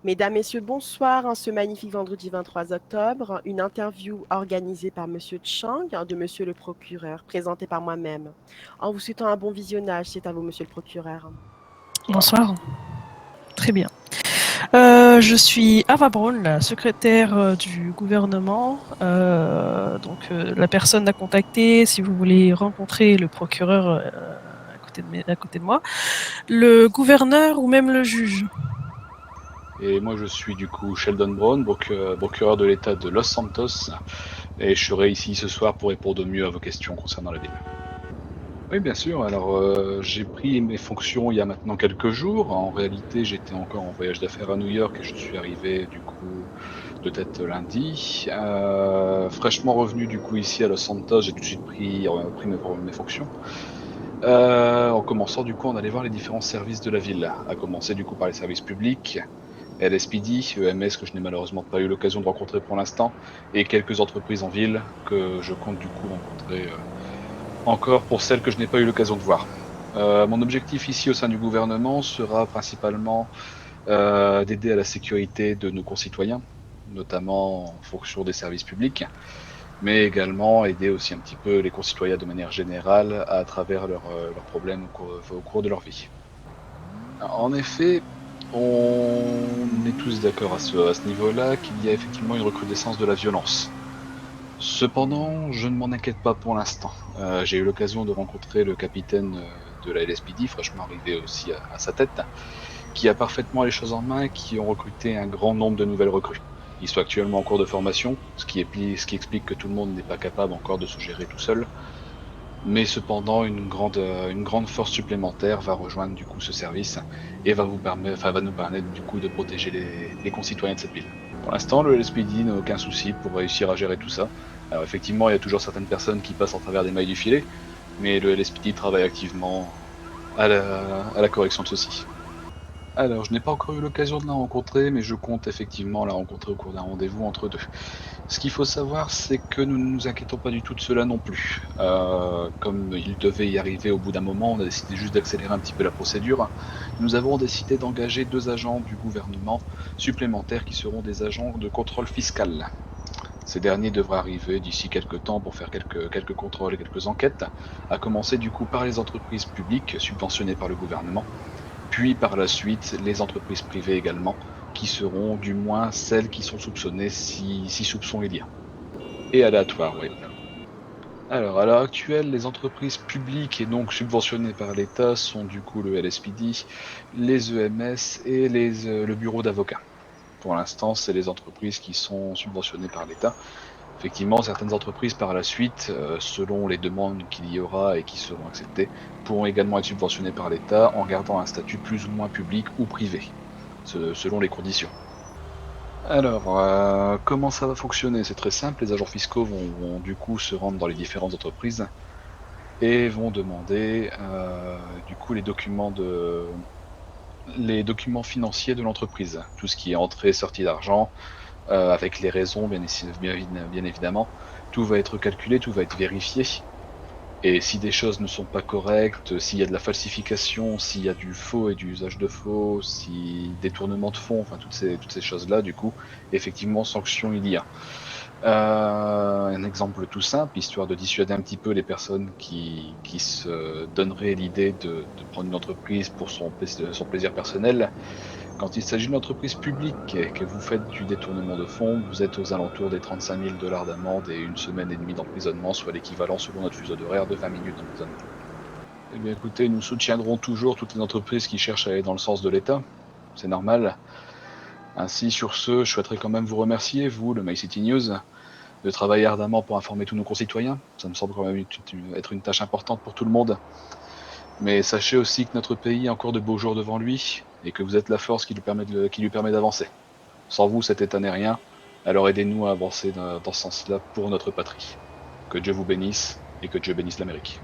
Mesdames, Messieurs, bonsoir. En ce magnifique vendredi 23 octobre, une interview organisée par Monsieur Chang, de Monsieur le procureur, présentée par moi-même. En vous souhaitant un bon visionnage, c'est à vous, Monsieur le procureur. Bonsoir. Très bien. Je suis Ava Braun, la secrétaire du gouvernement. La personne à contacter si vous voulez rencontrer le procureur à côté de moi, le gouverneur ou même le juge. Et moi je suis du coup Sheldon Brown, procureur de l'État de Los Santos, et je serai ici ce soir pour répondre au mieux à vos questions concernant la ville. Oui, bien sûr. Alors, j'ai pris mes fonctions il y a maintenant quelques jours. En réalité, j'étais encore en voyage d'affaires à New York et je suis arrivé du coup peut-être lundi. Fraîchement revenu du coup ici à Los Santos, j'ai tout de suite pris mes fonctions. En commençant du coup, on allait voir les différents services de la ville, à commencer du coup par les services publics, LSPD, EMS que je n'ai malheureusement pas eu l'occasion de rencontrer pour l'instant, et quelques entreprises en ville que je compte du coup rencontrer encore pour celles que je n'ai pas eu l'occasion de voir. Mon objectif ici au sein du gouvernement sera principalement d'aider à la sécurité de nos concitoyens, notamment en fonction des services publics, mais également aider aussi un petit peu les concitoyens de manière générale à travers leurs problèmes au cours de leur vie. En effet, on est tous d'accord à ce niveau-là qu'il y a effectivement une recrudescence de la violence. Cependant, je ne m'en inquiète pas pour l'instant. J'ai eu l'occasion de rencontrer le capitaine de la LSPD, fraîchement arrivé aussi à sa tête, qui a parfaitement les choses en main et qui ont recruté un grand nombre de nouvelles recrues. Ils sont actuellement en cours de formation, ce qui explique que tout le monde n'est pas capable encore de se gérer tout seul. Mais cependant, une grande force supplémentaire va rejoindre du coup ce service et va nous permettre du coup de protéger les concitoyens de cette ville. Pour l'instant, le LSPD n'a aucun souci pour réussir à gérer tout ça. Alors effectivement, il y a toujours certaines personnes qui passent en travers des mailles du filet, mais le LSPD travaille activement à la correction de ceci. Alors, je n'ai pas encore eu l'occasion de la rencontrer, mais je compte effectivement la rencontrer au cours d'un rendez-vous entre deux. Ce qu'il faut savoir, c'est que nous ne nous inquiétons pas du tout de cela non plus. Comme il devait y arriver au bout d'un moment, on a décidé juste d'accélérer un petit peu la procédure. Nous avons décidé d'engager 2 agents du gouvernement supplémentaires qui seront des agents de contrôle fiscal. Ces derniers devraient arriver d'ici quelques temps pour faire quelques contrôles et quelques enquêtes, à commencer du coup par les entreprises publiques subventionnées par le gouvernement, puis par la suite les entreprises privées également, qui seront du moins celles qui sont soupçonnées si soupçon il y a. Et aléatoire, oui. Alors, à l'heure actuelle, les entreprises publiques et donc subventionnées par l'État sont du coup le LSPD, les EMS et le bureau d'avocats. Pour l'instant, c'est les entreprises qui sont subventionnées par l'État. Effectivement, certaines entreprises par la suite, selon les demandes qu'il y aura et qui seront acceptées, pourront également être subventionnées par l'État en gardant un statut plus ou moins public ou privé, selon les conditions. Alors, comment ça va fonctionner? C'est très simple, les agents fiscaux vont du coup se rendre dans les différentes entreprises et vont demander du coup les documents financiers de l'entreprise, tout ce qui est entrée, sortie d'argent, avec les raisons bien évidemment. Tout va être calculé, tout va être vérifié. Et si des choses ne sont pas correctes, s'il y a de la falsification, s'il y a du faux et du usage de faux, si détournement de fonds, enfin toutes ces choses-là, du coup, effectivement, sanction il y a. Un exemple tout simple, histoire de dissuader un petit peu les personnes qui se donneraient l'idée de prendre une entreprise pour son plaisir personnel. Quand il s'agit d'une entreprise publique et que vous faites du détournement de fonds, vous êtes aux alentours des 35 000 $ d'amende et 1 semaine et demie d'emprisonnement, soit l'équivalent selon notre fuseau d'horaire de 20 minutes d'emprisonnement. Eh bien écoutez, nous soutiendrons toujours toutes les entreprises qui cherchent à aller dans le sens de l'État. C'est normal. Ainsi, sur ce, je souhaiterais quand même vous remercier, vous, le MyCity News, de travailler ardemment pour informer tous nos concitoyens. Ça me semble quand même être une tâche importante pour tout le monde. Mais sachez aussi que notre pays a encore de beaux jours devant lui et que vous êtes la force qui lui permet d'avancer. Sans vous, cet État n'est rien. Alors aidez-nous à avancer dans ce sens-là pour notre patrie. Que Dieu vous bénisse et que Dieu bénisse l'Amérique.